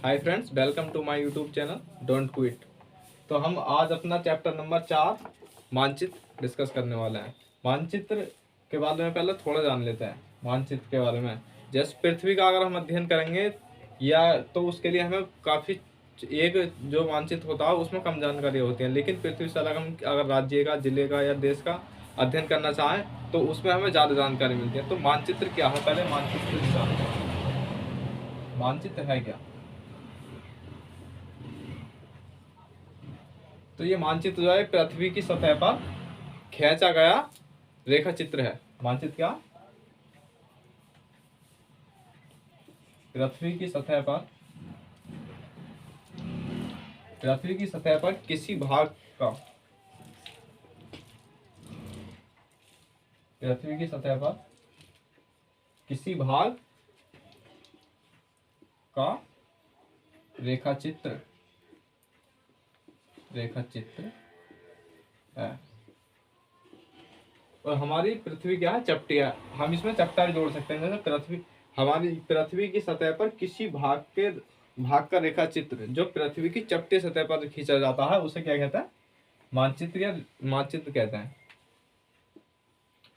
Hi friends, welcome to my YouTube channel don't quit. तो हम आज अपना चैप्टर नंबर 4 मानचित्र डिस्कस करने वाले हैं। मानचित्र के बारे में पहले थोड़ा जान लेते हैं। मानचित्र के बारे में जैसे पृथ्वी का अगर हम अध्ययन करेंगे या तो उसके लिए हमें काफ़ी एक जो मानचित्र होता है उसमें कम जानकारी होती है, लेकिन पृथ्वी से अलग हम अगर राज्य का, जिले का या देश का अध्ययन करना चाहें तो उसमें हमें ज़्यादा जानकारी मिलती है। तो मानचित्र क्या है, पहले मानचित्र जानते हैं। मानचित्र है क्या? तो ये मानचित्र जो है पृथ्वी की सतह पर खींचा गया रेखा चित्र है। मानचित्र क्या? पृथ्वी की सतह पर किसी भाग का पृथ्वी की सतह पर किसी भाग का रेखा चित्र है। और हमारी पृथ्वी क्या है? चपटी है। हम इसमें चपटा भी जोड़ सकते हैं। जैसे हमारी पृथ्वी की सतह पर किसी भाग का रेखा चित्र जो पृथ्वी की चपटी सतह पर खींचा जाता है उसे क्या कहते हैं? मानचित्र या मानचित्र कहते हैं।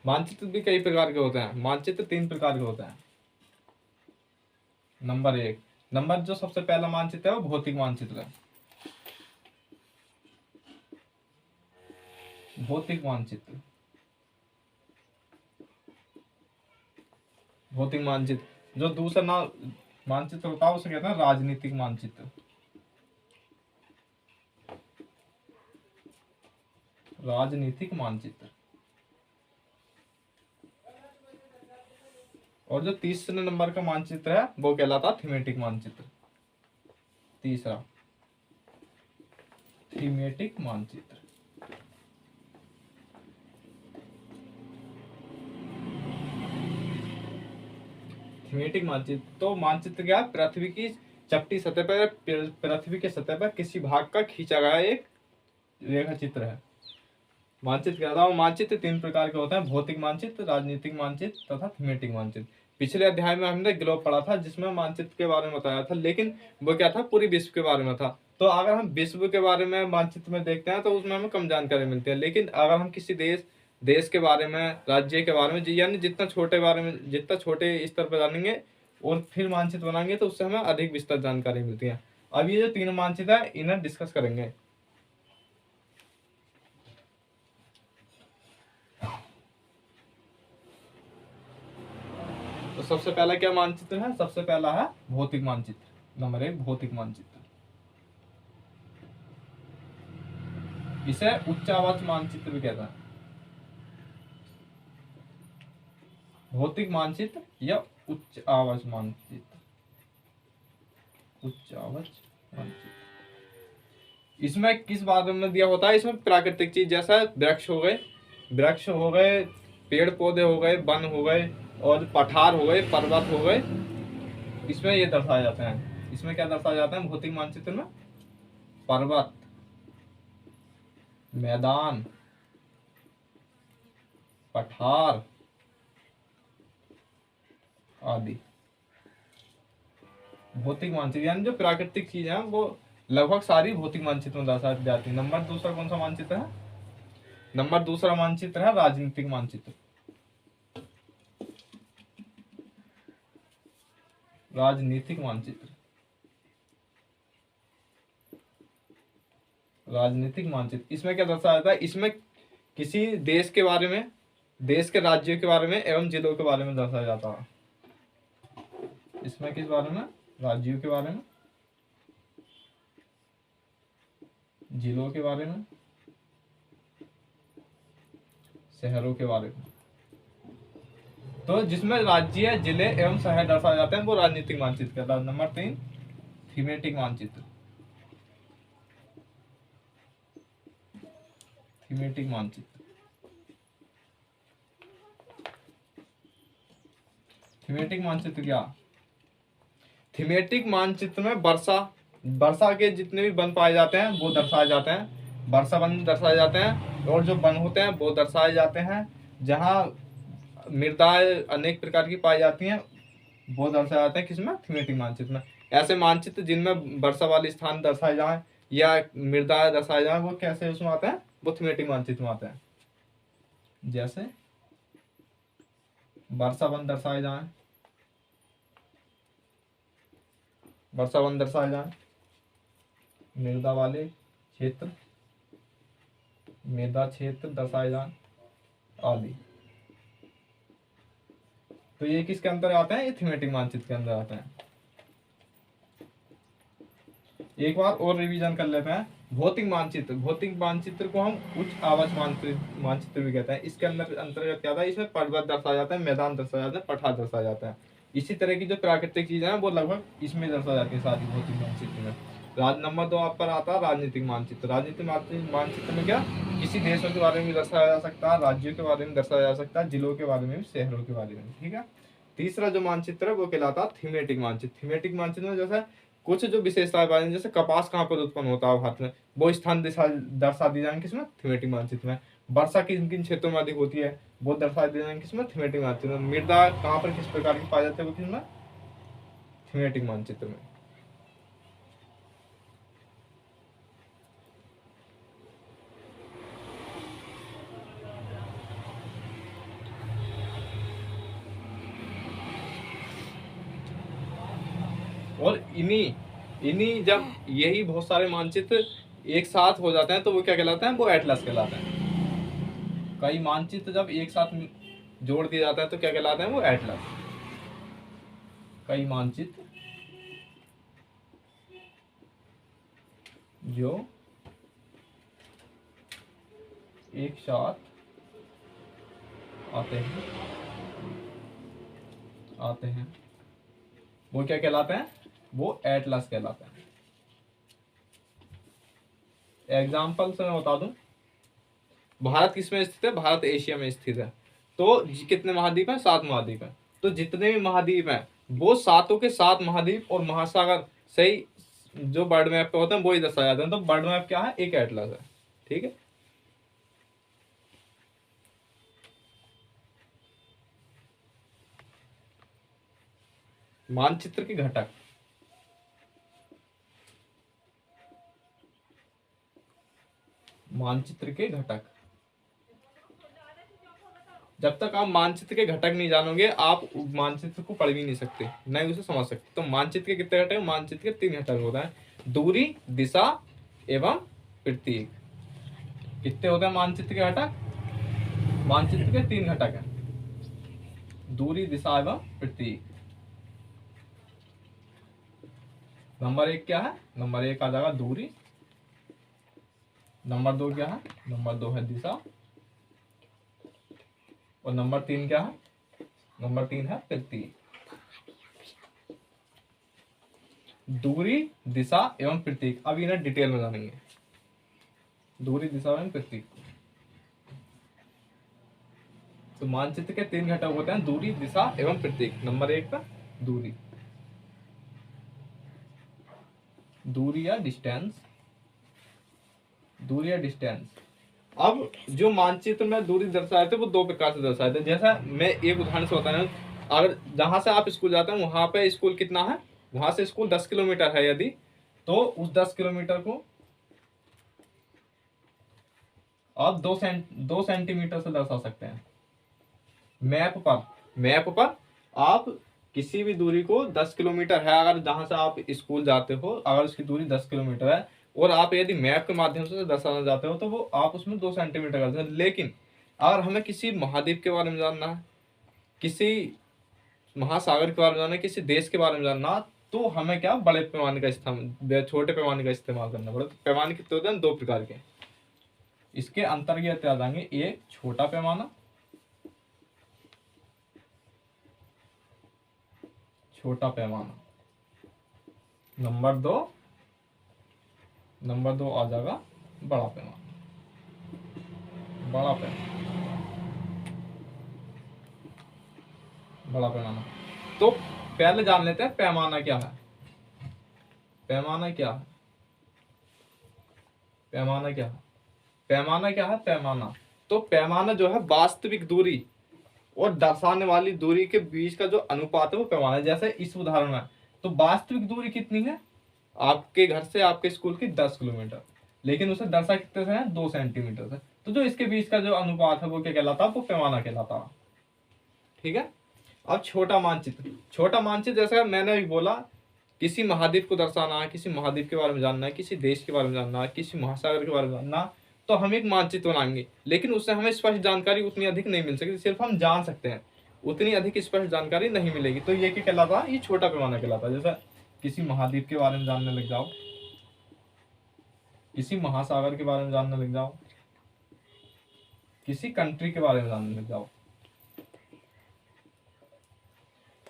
मानचित्र भी कई प्रकार के होते हैं। मानचित्र 3 प्रकार के होते हैं। नंबर जो सबसे पहला मानचित्र है वो भौतिक मानचित्र है। भौतिक मानचित्र जो दूसरा मानचित्र होता है उसे कहते हैं राजनीतिक मानचित्र। राजनीतिक मानचित्र। और जो तीसरे नंबर का मानचित्र है वो कहलाता है थीमेटिक मानचित्र। तीसरा थीमेटिक मानचित्र। थीमेटिक मानचित्र तो मानचित्र क्या है? पृथ्वी की चपटी सतह पर, पृथ्वी के सतह पर किसी भाग का खींचा गया एक रेखा चित्र है। मानचित्र क्या था? मानचित्र 3 प्रकार के होते हैं। भौतिक मानचित्र, राजनीतिक मानचित्र तथा थीमेटिक मानचित्र। पिछले अध्याय में हमने ग्लोब पढ़ा था जिसमें मानचित्र के बारे में बताया था, लेकिन वो क्या था? पूरी विश्व के बारे में था। तो अगर हम विश्व के बारे में मानचित्र में देखते हैं तो उसमें हमें कम जानकारी मिलती है, लेकिन अगर हम किसी देश के बारे में, राज्य के बारे में, यानी जितना छोटे स्तर पर जानेंगे और फिर मानचित्र बनाएंगे तो उससे हमें अधिक विस्तृत जानकारी मिलती है। अब ये जो 3 मानचित्र है इन्हें डिस्कस करेंगे। तो सबसे पहला क्या मानचित्र है? सबसे पहला है भौतिक मानचित्र। नंबर 1 भौतिक मानचित्र। इसे उच्च आवाज मानचित्र भी कहता है। भौतिक मानचित्र या उच्च आवाज मानचित्र। उच्च आवाज मानचित्र इसमें किस बारे में दिया होता है? इसमें प्राकृतिक चीज जैसा वृक्ष हो गए, पेड़ पौधे हो गए, वन हो गए और पठार हो गए, पर्वत हो गए, इसमें ये दर्शाया जाता है। इसमें क्या दर्शाया जाता है भौतिक मानचित्र में? पर्वत, मैदान, पठार आदि। भौतिक मानचित्र यानी जो प्राकृतिक चीज है वो लगभग सारी भौतिक मानचित्र में दर्शाई जाती है। नंबर दूसरा कौन सा मानचित्र है? नंबर दूसरा मानचित्र है राजनीतिक मानचित्र। राजनीतिक मानचित्र। राजनीतिक मानचित्र इसमें क्या दर्शाया जाता है? इसमें किसी देश के बारे में, देश के राज्यों के बारे में एवं जिलों के बारे में दर्शाया जाता है। इसमें किस बारे में? राज्यों के बारे में, जिलों के बारे में, शहरों के बारे में। तो जिसमें राज्य, जिले एवं शहर दर्शाए जाते हैं वो राजनीतिक मानचित्र कहता है। नंबर 3 थीमेटिक मानचित्र। थीमेटिक मानचित्र। थीमेटिक मानचित्र क्या? थीमेटिक मानचित्र में वर्षा के जितने भी वन पाए जाते हैं वो दर्शाए जाते हैं। वर्षा वन दर्शाए जाते हैं और जो वन होते हैं वो दर्शाए जाते हैं। जहाँ मृदाएं अनेक प्रकार की पाई जाती हैं वो दर्शाए जाते हैं किसमें? थीमेटिक मानचित्र में। ऐसे मानचित्र जिनमें वर्षा वाले स्थान दर्शाए जाए या मृदा दर्शाए जाए, वो कैसे उसमें आते हैं, वो थीमेटिक मानचित्र में आते हैं। जैसे वर्षा वन दर्शाए जाए, वर्षा वन दर्शाए जाए, मृदा वाले क्षेत्र, मृदा क्षेत्र दर्शाए जाए आदि। तो ये किसके अंदर आते हैं, ये थीमेटिक मानचित्र के अंदर आते हैं। एक बार और रिवीजन कर लेते हैं। भौतिक मानचित्र, भौतिक मानचित्र को हम उच्च आवास मानचित्र भी कहते हैं। इसके अंदर अंतर्गत क्या था, इसमें पर्वत दर्शाया जाता है, मैदान दर्शाया जाता है, पठार दर्शाया जाता है। इसी तरह की जो प्राकृतिक चीजें हैं वो लगभग इसमें दर्शाई जाती है सारी भौतिक मानचित्र में। नंबर 2 आप पर आता है राजनीतिक मानचित्र। राजनीतिक मानचित्र में क्या, किसी देशों के बारे में दर्शाया जा सकता है, राज्यों के बारे में दर्शाया जा सकता है, जिलों के बारे में, शहरों के बारे में। ठीक है। तीसरा जो मानचित्र है वो कहलाता है थीमेटिक मानचित्र। थीमेटिक मानचित्र में जैसे कुछ जो विशेषताएं पाई, जैसे कपास कहाँ पर उत्पन्न होता है भारत में, वो स्थान दर्शा दी जाएंगे किसमें, थीमेटिक मानचित्र में। वर्षा किन किन क्षेत्रों में अधिक होती है वो दर्शा दी जाएंगे किसमें, थीमेटिक मानचित्र में। मृदा कहाँ पर किस प्रकार की पाई जाती है वो किसमें, थीमेटिक मानचित्र में। और इन्हीं जब यही बहुत सारे मानचित्र एक साथ हो जाते हैं तो वो क्या कहलाते हैं, वो एटलस कहलाते हैं। कई मानचित्र जब एक साथ जोड़ दिया जाता है तो क्या कहलाते हैं, वो एटलस। कई मानचित्र जो एक साथ आते हैं वो क्या कहलाते हैं, वो एटलस कहलाते हैं। एग्जाम्पल से मैं बता दूं, भारत किसमें स्थित है, भारत एशिया में स्थित है। तो कितने महाद्वीप हैं, 7 महाद्वीप हैं। तो जितने भी महाद्वीप हैं वो सातों के 7 महाद्वीप और महासागर सही जो वर्ल्ड मैप पे होते हैं वो ही दर्शाए जाते हैं। तो वर्ल्ड मैप क्या है, एक एटलस है। ठीक है। मानचित्र के घटक, मानचित्र के घटक, जब तक आप मानचित्र के घटक नहीं जानोगे आप मानचित्र को पढ़ भी नहीं सकते, नहीं उसे समझ सकते। तो मानचित्र के कितने घटक, मानचित्र के 3 घटक होता है, दूरी, दिशा एवं प्रतीक। कितने होते हैं मानचित्र के घटक, मानचित्र के 3 घटक हैं, दूरी, दिशा एवं प्रतीक। नंबर 1 क्या है, नंबर 1 आ जाएगा दूरी। नंबर 2 क्या है, नंबर 2 है दिशा। और नंबर 3 क्या है, नंबर 3 है प्रतीक। दूरी, दिशा एवं प्रतीक, अब इन्हें डिटेल में जानेंगे। दूरी, दिशा एवं प्रतीक। तो मानचित्र के 3 घटक होते हैं, दूरी, दिशा एवं प्रतीक। नंबर 1 का दूरी, दूरी या डिस्टेंस, दूरी या डिस्टेंस। अब जो मानचित्र में दूरी दर्शाए थे वो 2 प्रकार से दर्शाए थे। जैसा मैं एक उदाहरण से बताना, अगर जहां से आप स्कूल जाते हैं वहां पे स्कूल कितना है, वहां से स्कूल 10 किलोमीटर है यदि, तो उस 10 किलोमीटर को आप 2 सेंटीमीटर से दर्शा सकते हैं। मैप पर आप किसी भी दूरी को 10 किलोमीटर है, अगर जहां से आप स्कूल जाते हो अगर उसकी दूरी 10 किलोमीटर है और आप यदि मैप के माध्यम से दर्शाना चाहते हो तो वो आप उसमें 2 सेंटीमीटर कर सकते हैं। लेकिन अगर हमें किसी महाद्वीप के बारे में जानना है, किसी महासागर के बारे में जानना है, किसी देश के बारे में जानना, तो हमें क्या बड़े पैमाने का इस्तेमाल, छोटे पैमाने का इस्तेमाल करना पड़ेगा। पैमाने कितने होते हैं, 2 प्रकार के। इसके अंतर्गत आ जाएंगे, एक छोटा पैमाना, छोटा पैमाना। नंबर 2 आ जाएगा बड़ा पैमाना, बड़ा पैमाना। तो पहले जान लेते हैं पैमाना क्या है। पैमाना क्या है, पैमाना क्या है, पैमाना क्या है, पैमाना तो पैमाना जो है वास्तविक दूरी और दर्शाने वाली दूरी के बीच का जो अनुपात है वो पैमाना है। जैसे इस उदाहरण में तो वास्तविक दूरी कितनी है, आपके घर से आपके स्कूल की 10 किलोमीटर, लेकिन उसे दर्शा कितने से है, 2 सेंटीमीटर से। तो जो इसके बीच का जो अनुपात है वो क्या कहलाता है, वो पैमाना कहलाता है। ठीक है। अब छोटा मानचित्र, छोटा मानचित्र जैसा मैंने अभी बोला, किसी महाद्वीप को दर्शाना है, किसी महाद्वीप के बारे में जानना है, किसी देश के बारे में जानना है, किसी महासागर के बारे में जानना, तो हम एक मानचित्र बनाएंगे, लेकिन उससे हमें स्पष्ट जानकारी उतनी अधिक नहीं मिल सकती, सिर्फ हम जान सकते हैं, उतनी अधिक स्पष्ट जानकारी नहीं मिलेगी। तो ये क्या कहलाता है, ये छोटा पैमाना कहलाता है। जैसा किसी महाद्वीप के बारे में जानने लग जाओ, किसी महासागर के बारे में जानने लग जाओ, किसी कंट्री के बारे में जानने लग जाओ,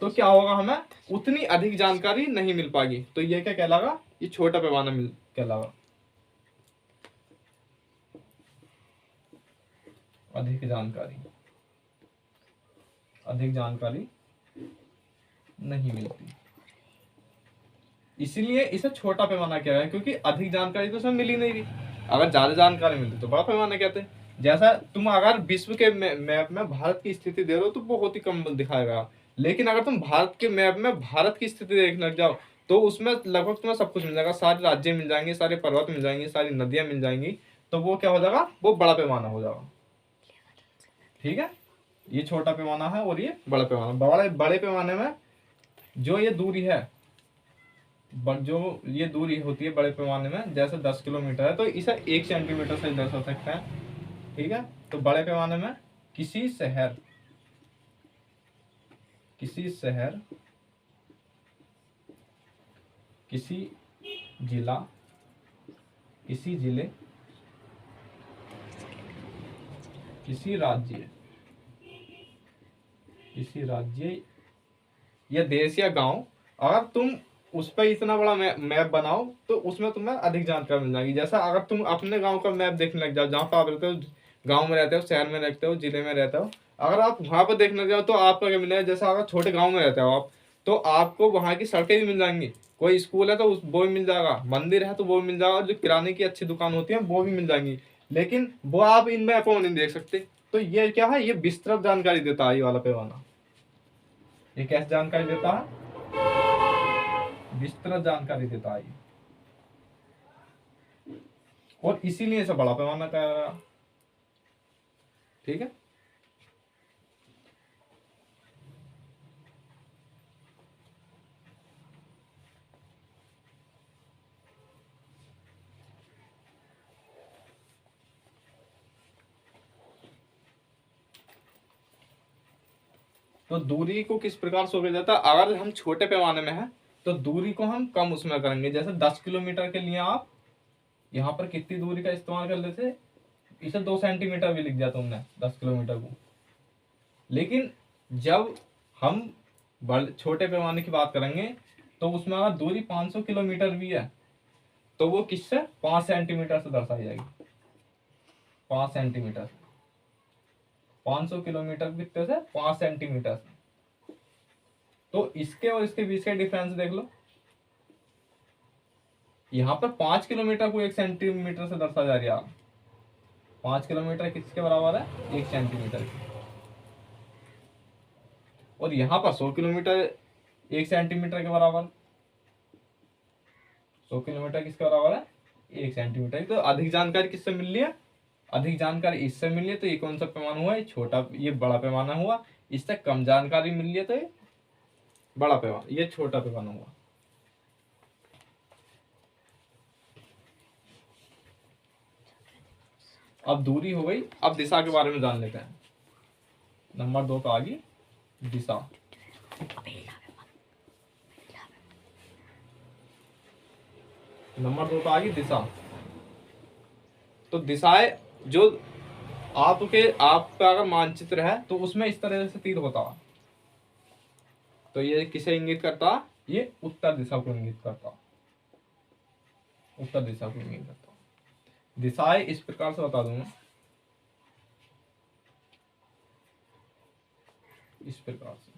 तो क्या होगा, हमें उतनी अधिक जानकारी नहीं मिल पाएगी। तो ये क्या कहलागा, ये छोटा पैमाना कहलागा। अधिक जानकारी नहीं मिलती, इसीलिए इसे छोटा पैमाना कह रहे हैं, क्योंकि अधिक जानकारी तो उसमें मिल ही नहीं रही। अगर ज्यादा जानकारी मिलती तो बड़ा पैमाना कहते हैं। जैसा तुम अगर विश्व के मैप में भारत की स्थिति दे रहे हो तो बहुत ही कम दिखाएगा, लेकिन अगर तुम भारत के मैप में भारत की स्थिति देखने लग जाओ तो उसमें लगभग तुम्हें सब कुछ मिल जाएगा, सारे राज्य मिल जाएंगे, सारे पर्वत मिल जाएंगे, सारी नदियां मिल जाएंगी। तो वो क्या हो जाएगा, वो बड़ा पैमाना हो जाएगा। ठीक है, ये छोटा पैमाना है और ये बड़ा पैमाना। बड़े पैमाने में जो ये दूरी है, जो ये दूरी होती है बड़े पैमाने में, जैसे 10 किलोमीटर है तो इसे 1 सेंटीमीटर से दर्शा सकते हैं। ठीक है, तो बड़े पैमाने में किसी शहर, किसी जिला, किसी जिले, किसी राज्य या देश या गांव, अगर तुम उस पर इतना बड़ा मैप बनाओ तो उसमें तुम्हें अधिक जानकारी मिल जाएगी। जैसा अगर तुम अपने गांव का मैप देखने लग जाओ, जहाँ पर आप रहते हो, गांव में रहते हो, शहर में रहते हो, जिले में रहते हो, अगर आप वहां पर देखने लग जाओ तो आपको क्या मिलेगा, जैसा अगर छोटे गाँव में रहते हो आप, तो आपको वहाँ की सड़कें भी मिल जाएंगी, कोई स्कूल है तो वो भी मिल जाएगा, मंदिर है तो वो भी मिल जाएगा, और जो किराने की अच्छी दुकान होती है वो भी मिल जाएंगी, लेकिन वो आप इन मैपों में नहीं देख सकते। तो ये क्या है, ये विस्तृत जानकारी देता है ये वाला पैमाना। ये कैसे जानकारी देता है, विस्तृत जानकारी देता है, और इसीलिए इसे बड़ा पैमाना कहा गया। ठीक है, तो दूरी को किस प्रकार से जाता है, अगर हम छोटे पैमाने में है तो दूरी को हम कम उसमें करेंगे। जैसे 10 किलोमीटर के लिए आप यहाँ पर कितनी दूरी का इस्तेमाल कर लेते, इसे 2 सेंटीमीटर भी लिख दिया तुमने 10 किलोमीटर को, लेकिन जब हम छोटे पैमाने की बात करेंगे तो उसमें अगर दूरी 500 किलोमीटर भी है तो वो किससे, 5 सेंटीमीटर से दर्शाई जाएगी। 5 सेंटीमीटर, 500 किलोमीटर कितने से, 5 सेंटीमीटर से। तो इसके और इसके बीच का डिफरेंस देख लो, यहाँ पर 5 किलोमीटर को 1 सेंटीमीटर से दर्शा जा रहा है। 5 किलोमीटर किसके बराबर है, 1 सेंटीमीटर की। और यहाँ पर 100 किलोमीटर 1 सेंटीमीटर के बराबर, 100 किलोमीटर किसके बराबर है, 1 सेंटीमीटर। तो अधिक जानकारी किससे मिल रही है, अधिक जानकारी इससे मिल रही है, तो ये कौन सा पैमाना हुआ, ये छोटा, ये बड़ा पैमाना हुआ। इससे कम जानकारी मिल रही है तो ये बड़ा पैमाना, ये छोटा पैमाना हुआ। अब दूरी हो गई, अब दिशा के बारे में जान लेते हैं। नंबर 2 पे आ गई दिशा। नंबर 2 पे आ गई दिशा। तो दिशाएं जो आपका अगर मानचित्र है तो उसमें इस तरह से तीर होता है, तो ये किसे इंगित करता, ये उत्तर दिशा को इंगित करता, उत्तर दिशा को इंगित करता। दिशाएं इस प्रकार से बता दूंगा, इस प्रकार से।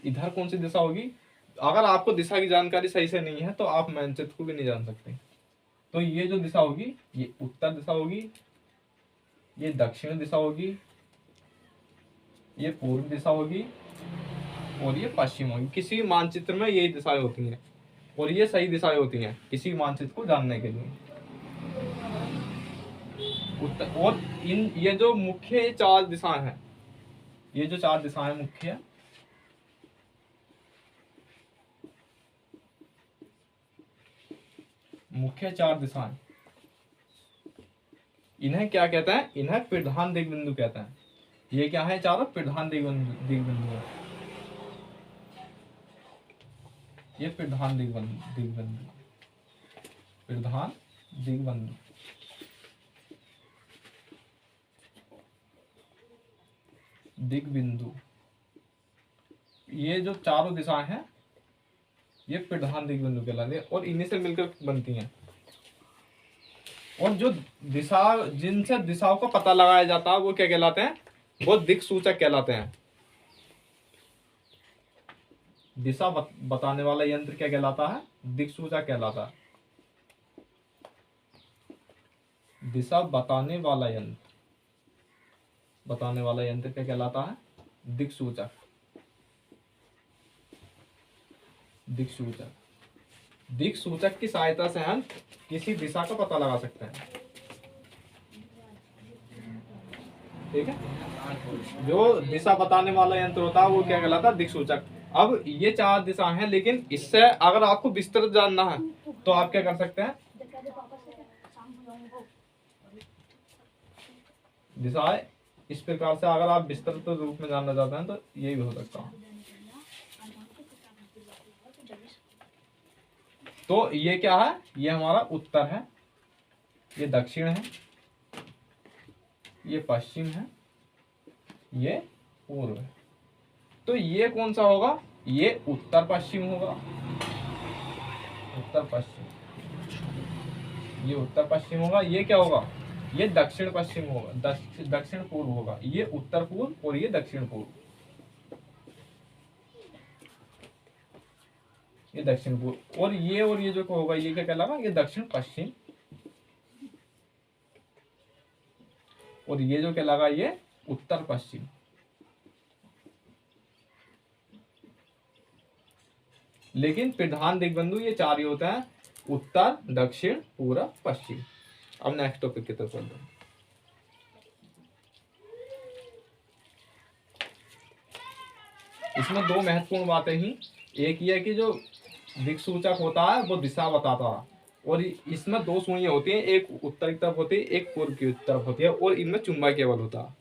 इधर कौन सी दिशा होगी, अगर आपको दिशा की जानकारी सही से नहीं है तो आप मानचित्र को भी नहीं जान सकते। तो ये जो दिशा होगी ये उत्तर दिशा होगी, ये दक्षिण दिशा होगी, ये पूर्व दिशा होगी, और ये पश्चिम होगी। किसी मानचित्र में यही दिशाएं होती हैं और ये सही दिशाएं होती हैं किसी मानचित्र को जानने के लिए। उत्तर और इन ये जो मुख्य 4 दिशाएं हैं, ये जो 4 दिशाएं मुख्य है, मुख्य 4 दिशाएं, इन्हें क्या कहते हैं? इन्हें प्रधान दिग्बिंदु कहते हैं। ये क्या है? चारों प्रधान दिग्बिंदु है। ये प्रधान दिग्बिंदु प्रधान दिग्बिंदु दिग्बिंदु, ये जो चारों दिशाएं हैं ये प्रधान दिग्बिंदु कहलाते हैं और इन्हीं से मिलकर बनती हैं। और जो दिशा, जिनसे दिशाओं का पता लगाया जाता है वो क्या कहलाते हैं? वो दिक्सूचक कहलाते हैं। दिशा बताने वाला यंत्र क्या कहलाता है? दिक्सूचक कहलाता है। दिशा बताने वाला यंत्र क्या कहलाता है? दिक्सूचक। दिक्सूचक की सहायता से हम किसी दिशा का पता लगा सकते हैं। ठीक है, जो दिशा बताने वाला यंत्र होता है वो क्या कहलाता है? दिक्सूचक। अब ये 4 दिशा हैं, लेकिन इससे अगर आपको विस्तृत जानना है तो आप क्या कर सकते हैं? दिशाएं इस प्रकार से अगर आप विस्तृत रूप में जानना चाहते हैं तो यही भी हो सकता है। तो ये क्या है? ये हमारा उत्तर है, ये दक्षिण है, ये पश्चिम है, ये पूर्व है। तो ये कौन सा होगा? ये उत्तर पश्चिम होगा। उत्तर पश्चिम, ये उत्तर पश्चिम होगा। ये क्या होगा? ये दक्षिण पश्चिम होगा, दक्षिण पूर्व होगा। ये उत्तर पूर्व और ये दक्षिण पूर्व, ये दक्षिण पूर्व। और ये जो होगा ये क्या कहलाएगा? ये दक्षिण पश्चिम। और ये जो कहलाएगा ये उत्तर पश्चिम। लेकिन प्रधान दिग्बिंदु ये 4 ही होता है, उत्तर, दक्षिण, पूर्व, पश्चिम। अब नेक्स्ट टॉपिक की तरफ चलते हैं। इसमें 2 महत्वपूर्ण बातें ही, एक ये कि जो दिक्सूचक होता है वो दिशा बताता है, और इसमें 2 सुइयां होती हैं, एक उत्तर की तरफ होती है, एक पूर्व की तरफ होती है, और इनमें चुंबकीय बल होता है।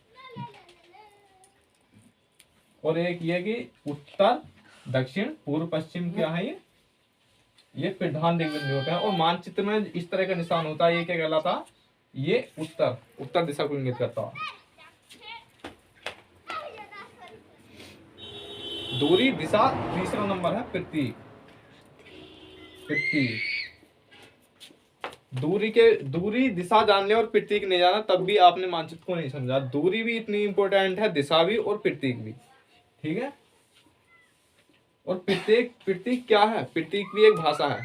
और एक ये कि उत्तर, दक्षिण, पूर्व, पश्चिम क्या है? ये प्रधान दिग्बिंदु होते हैं। और मानचित्र में इस तरह का निशान होता है, ये क्या कहलाता है? ये उत्तर दिशा को इंगित करता है। दूरी, दिशा, तीसरा नंबर है प्रतीक। दूरी, दिशा जान ले और प्रतीक नहीं जाना तब भी आपने मानचित्र को नहीं समझा। दूरी भी इतनी इंपॉर्टेंट है, दिशा भी और प्रतीक भी। ठीक है। और प्रतीक क्या है? प्रतीक भी एक भाषा है।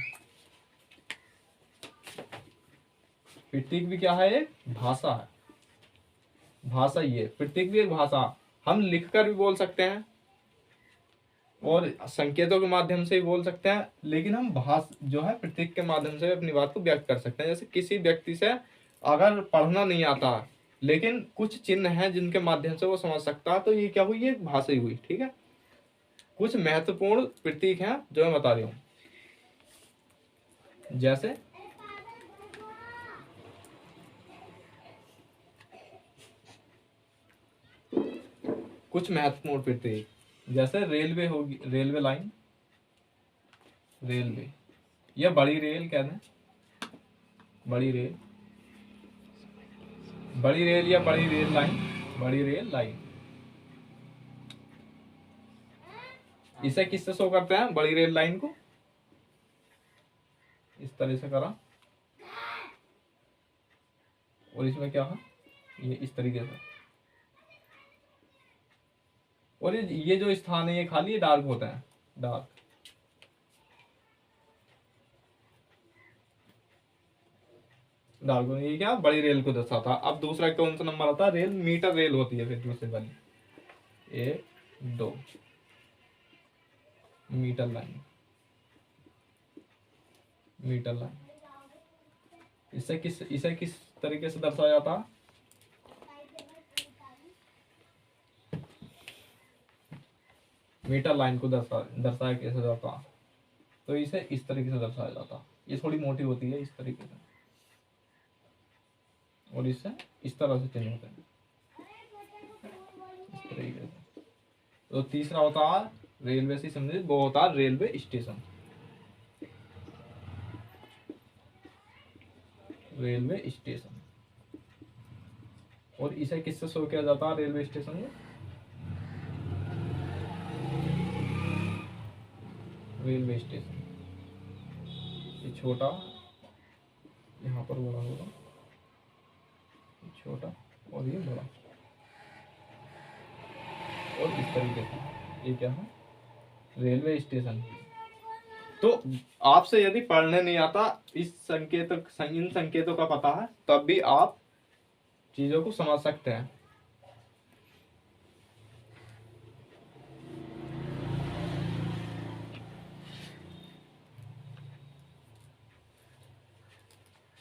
प्रतीक भी क्या है? एक भाषा है। भाषा, ये प्रतीक भी एक भाषा। हम लिखकर भी बोल सकते हैं और संकेतों के माध्यम से भी बोल सकते हैं, लेकिन हम जो है प्रतीक के माध्यम से अपनी बात को व्यक्त कर सकते हैं। जैसे किसी व्यक्ति से अगर पढ़ना नहीं आता लेकिन कुछ चिन्ह हैं जिनके माध्यम से वो समझ सकता है, तो ये क्या हुई? ये एक भाषा ही हुई। ठीक है। कुछ महत्वपूर्ण प्रतीक हैं जो मैं बता रही हूं, जैसे कुछ महत्वपूर्ण प्रतीक, जैसे रेलवे होगी, रेलवे लाइन, रेलवे या बड़ी रेल कहते हैं, बड़ी रेल या बड़ी रेल लाइन। इसे किससे शो करते हैं? बड़ी रेल लाइन को इस तरह से करा, और इसमें क्या है? ये इस तरीके से। और ये जो स्थान है ये खाली डार्क होता है, डार्क। ये क्या? बड़ी रेल को दर्शाता। अब दूसरा कौन सा नंबर आता है? रेल, मीटर रेल होती है फिर दूसरे वाली। 1, 2। Metre line, metre line. इसे किस तरीके से दर्शाया जाता है? मीटर लाइन को दर्शाया कैसे जाता है? तो इसे इस तरीके से दर्शाया जाता है। ये थोड़ी मोटी होती है इस तरीके से, और इससे इस तरह से चेंज होते हैं इस तरीके से। तो तीसरा होता है रेलवे से संबंधित, वो होता है रेलवे स्टेशन। रेलवे स्टेशन, और इसे किससे शो किया जाता है रेलवे स्टेशन में? Railway station. ये छोटा, यहाँ पर बड़ा होगा, छोटा और ये बड़ा, और इस तरीके से। ये क्या है? Railway station. तो आपसे यदि पढ़ने नहीं आता, इन संकेतों का पता है, तब भी आप चीजों को समझ सकते हैं।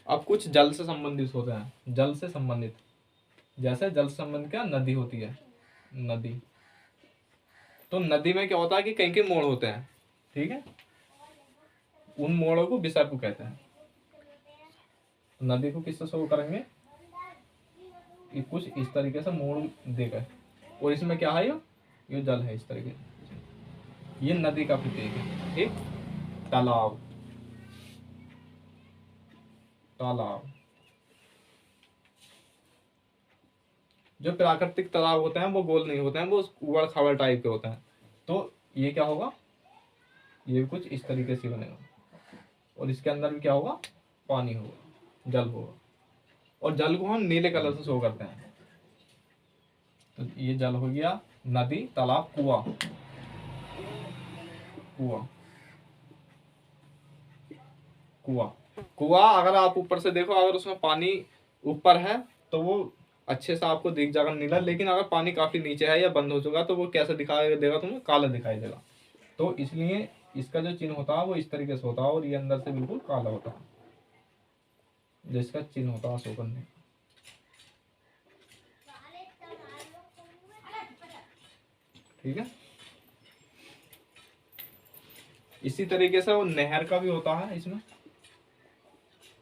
अब कुछ जल से संबंधित होते हैं, जल से संबंधित। जैसे जल से संबंधित क्या, नदी होती है, नदी। तो नदी में क्या होता है कि कहीं के मोड़ होते हैं, ठीक है, उन मोड़ों को विसर्ग कहते हैं। नदी को किससे शो करेंगे? कि कुछ इस तरीके से मोड़ देकर, और इसमें क्या है, ये जल है इस तरीके से। ये नदी का प्रतीक है। एक तालाब, तालाब। जो प्राकृतिक तालाब होते हैं वो गोल नहीं होते हैं, वो उबड़ खाबड़ टाइप के होते हैं। तो ये क्या होगा, ये कुछ इस तरीके से बनेगा, और इसके अंदर भी क्या होगा, पानी होगा, जल होगा। और जल को हम नीले कलर से शो करते हैं। तो ये जल हो गया, नदी, तालाब, कुआं। कुआं, कुआं, कुआं अगर आप ऊपर से देखो, अगर उसमें पानी ऊपर है तो वो अच्छे से आपको दिख जाएगा नीला, लेकिन अगर पानी काफी नीचे है या बंद हो चुका तो वो कैसे दिखाई देगा, तुम्हें काला दिखाई देगा। तो इसलिए इसका जो चिन्ह होता है वो इस तरीके से होता है, और ये अंदर से बिल्कुल काला होता है, जिसका चिन्ह होता है शो करने। ठीक है। इसी तरीके से वो नहर का भी होता है इसमें।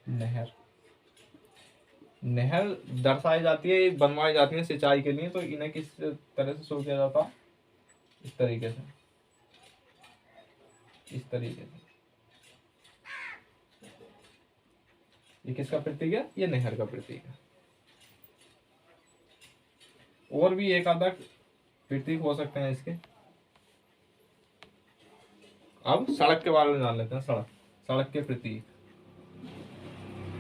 नहर, नहर दर्शाई जाती है, बनवाई जाती है सिंचाई के लिए। तो इन्हें किस तरह से शो किया जाता है? इस तरीके से, इस तरीके से। ये किसका प्रतीक है? ये नहर का प्रतीक है। और भी एक आधा प्रतीक हो सकते हैं इसके। अब सड़क के बारे में जान लेते हैं। सड़क, सड़क के प्रतीक।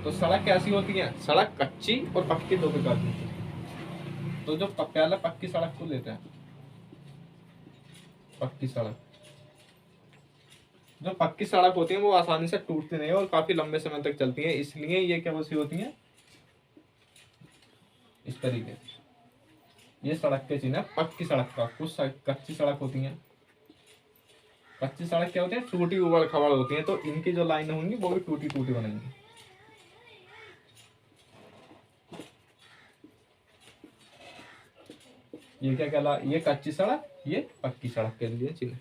तो सड़क कैसी होती है? सड़क कच्ची और पक्की दो प्रकार की होती है। तो जो पहले पक्की सड़क को लेते हैं, पक्की सड़क। जो पक्की सड़क होती है वो आसानी से टूटती नहीं है और काफी लंबे समय तक चलती है, इसलिए ये क्या वैसी होती है, इस तरीके से। ये सड़क के चिन्ह है पक्की सड़क का। कुछ कच्ची सड़क होती है। कच्ची सड़क क्या होती है? टूटी उबड़ खबड़ होती है। तो इनकी जो लाइन होंगी वो भी टूटी टूटी बनेंगी। ये क्या कहला, ये कच्ची सड़क, ये पक्की सड़क के लिए चिन्ह।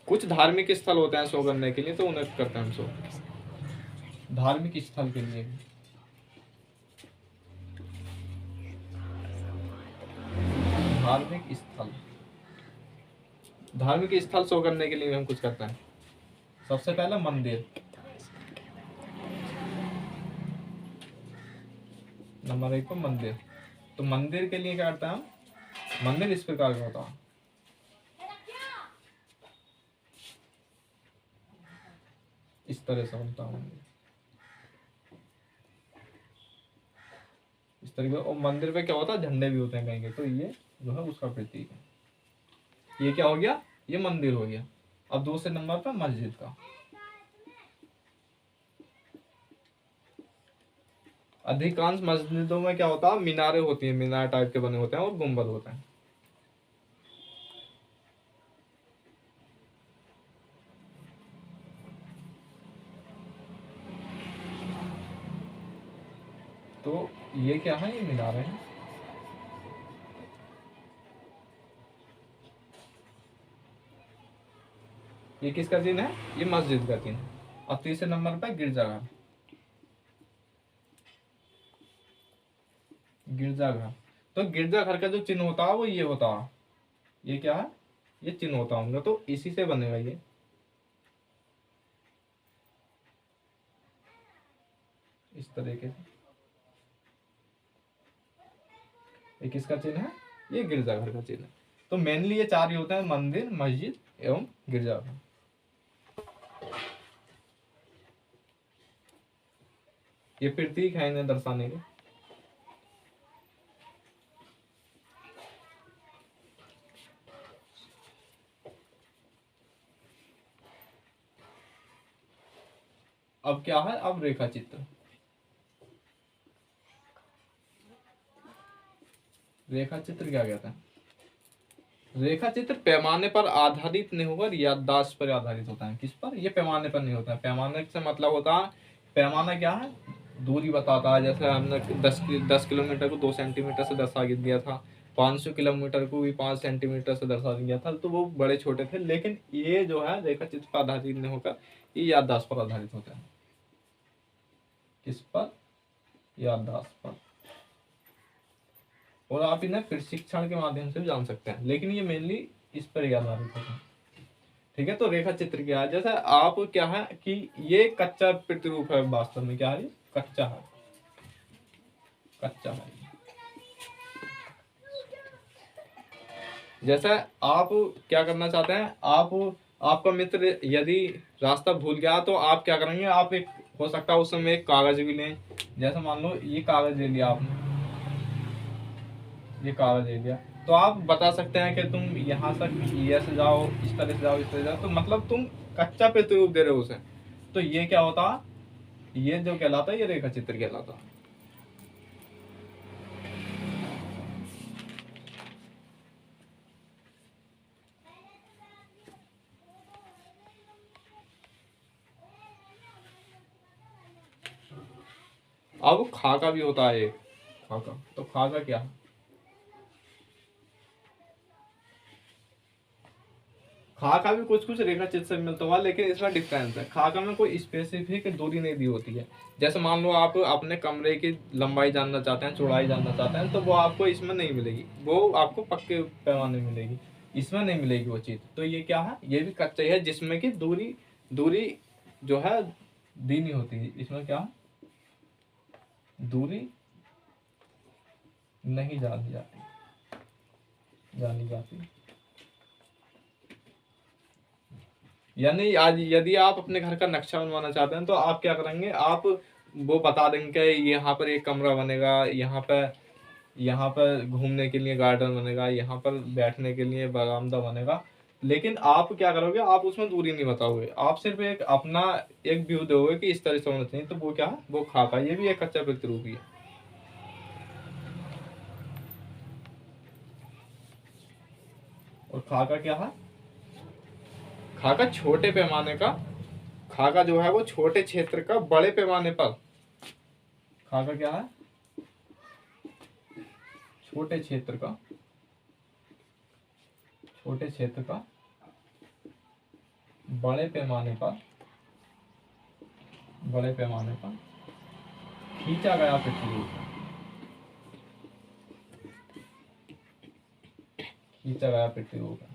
कुछ धार्मिक स्थल होते हैं शो करने के लिए, तो उन्हें करते हैं हम शो। धार्मिक स्थल के लिए, धार्मिक स्थल, धार्मिक स्थल शो करने के लिए हम कुछ करते हैं। सबसे पहले मंदिर, नंबर 1 पर मंदिर। तो मंदिर के लिए क्या करते हैं हम? मंदिर इस प्रकार का होता है। इस तरह से बनता है मंदिर, इस तरीके। और मंदिर पे क्या होता है? झंडे भी होते हैं कहीं के। तो ये जो है उसका प्रतीक है। ये क्या हो गया? ये मंदिर हो गया। अब दूसरे नंबर पर मस्जिद का। अधिकांश मस्जिदों में क्या होता है, मीनारें होती हैं, मीनार टाइप के बने होते हैं और गुंबद होते हैं। तो ये क्या है, ये मीनारें हैं। ये किसका चिन्ह है, ये मस्जिद का चिन्ह है। और तीसरे नंबर पर गिरजाघर। गिरजाघर, तो गिरजाघर का जो चिन्ह होता है वो ये होता है, ये क्या है, ये चिन्ह होता होगा, तो इसी से बनेगा ये। इस तरीके से ये किसका चिन्ह है, ये गिरजाघर का चिन्ह है। तो मेनली ये चार ही होते हैं, मंदिर, मस्जिद एवं गिरजाघर। ये प्रतीक है इन्हें दर्शाने के। अब क्या है, अब रेखा चित्र। रेखा चित्र क्या कहता है, रेखा चित्र पैमाने पर आधारित नहीं होकर याददाश्त पर आधारित होता है। किस पर, ये पैमाने पर नहीं होता है। पैमाने से मतलब होता है, पैमाना क्या है, दूरी बताता है। जैसे हमने 10 किलोमीटर को 2 सेंटीमीटर से दर्शा दिया था, 500 किलोमीटर को भी 5 सेंटीमीटर से दर्शा दिया था, तो वो बड़े छोटे थे। लेकिन ये जो है रेखा चित्र पर आधारित नहीं होकर ये याददाश्त पर आधारित होता है। किस पर, याददाश्त पर। और आप इन्हें प्रशिक्षण के माध्यम से भी जान सकते हैं, लेकिन ये मेनली इस पर ही आधारित होता है। ठीक है, तो रेखा चित्र क्या है, जैसे आप क्या है कि ये कच्चा प्रतिरूप है, वास्तव में क्या है, कच्चा है, कच्चा है। जैसे आप क्या करना चाहते हैं, आपका मित्र यदि रास्ता भूल गया तो आप क्या करेंगे, आप एक, हो सकता है उस समय एक कागज भी लें। जैसे मान लो ये कागज ले लिया आपने, ये कागज ले लिया, तो आप बता सकते हैं कि तुम यहाँ तक ये से जाओ, इस तरह से जाओ, इस तरह से जाओ, तो मतलब तुम कच्चा प्रतिरूप दे रहे हो उसे। तो ये क्या होता, ये जो कहलाता है, ये रेखा चित्र कहलाता है। अब खाका भी होता है एक, खाका, तो खाका क्या है, खाका भी कुछ कुछ रेखा चित्र से मिलता हुआ, लेकिन इसमें डिफरेंस है। खाका में कोई स्पेसिफिक दूरी नहीं दी होती है। जैसे मान लो आप अपने कमरे की लंबाई जानना चाहते हैं, चौड़ाई जानना चाहते हैं, तो वो आपको इसमें नहीं मिलेगी, वो आपको पक्के पैमाने में मिलेगी, इसमें नहीं मिलेगी वो चीज। तो ये क्या है, ये भी कच्चा ही है, जिसमें कि दूरी दूरी जो है दी नहीं होती है। इसमें क्या है, दूरी नहीं जानी जाती। यानी आज यदि आप अपने घर का नक्शा बनवाना चाहते हैं, तो आप क्या करेंगे, आप वो बता देंगे यहाँ पर एक कमरा बनेगा, यहाँ पर घूमने के लिए गार्डन बनेगा, यहाँ पर बैठने के लिए बरामदा बनेगा। लेकिन आप क्या करोगे, आप उसमें दूरी नहीं बताओगे, आप सिर्फ एक अपना एक व्यू दोगे कि इस तरह से होना चाहिए। तो वो क्या है, वो खाका, ये भी एक कच्चा प्रतिरूप ही है। और खाका क्या है, खाका छोटे पैमाने का, खाका जो है वो छोटे क्षेत्र का बड़े पैमाने पर, खाका क्या है, छोटे क्षेत्र का, छोटे क्षेत्र का बड़े पैमाने पर, बड़े पैमाने पर खींचा गया प्रतिरूप, खींचा गया प्रतिरूप है।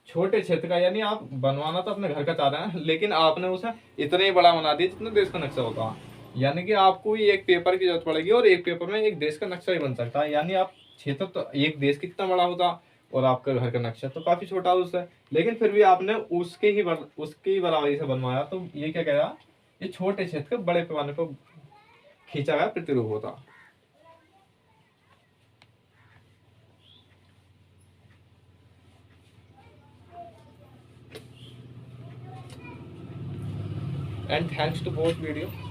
छोटे क्षेत्र का, यानी आप बनवाना तो अपने घर का चाह रहे हैं, लेकिन आपने उसे इतना ही बड़ा बना दिया जितना देश का नक्शा होता है। यानी कि आपको ये एक पेपर की जरूरत पड़ेगी, और एक पेपर में एक देश का नक्शा ही बन सकता है। यानी आप क्षेत्र तो एक देश कितना बड़ा होता, और आपका घर का नक्शा तो काफी छोटा उससे, लेकिन फिर भी आपने उसके ही बराबरी से बनवाया। तो ये क्या कह रहा, ये छोटे क्षेत्र का बड़े पैमाने पर खींचा गया प्रतिरूप होता। And thanks to both video.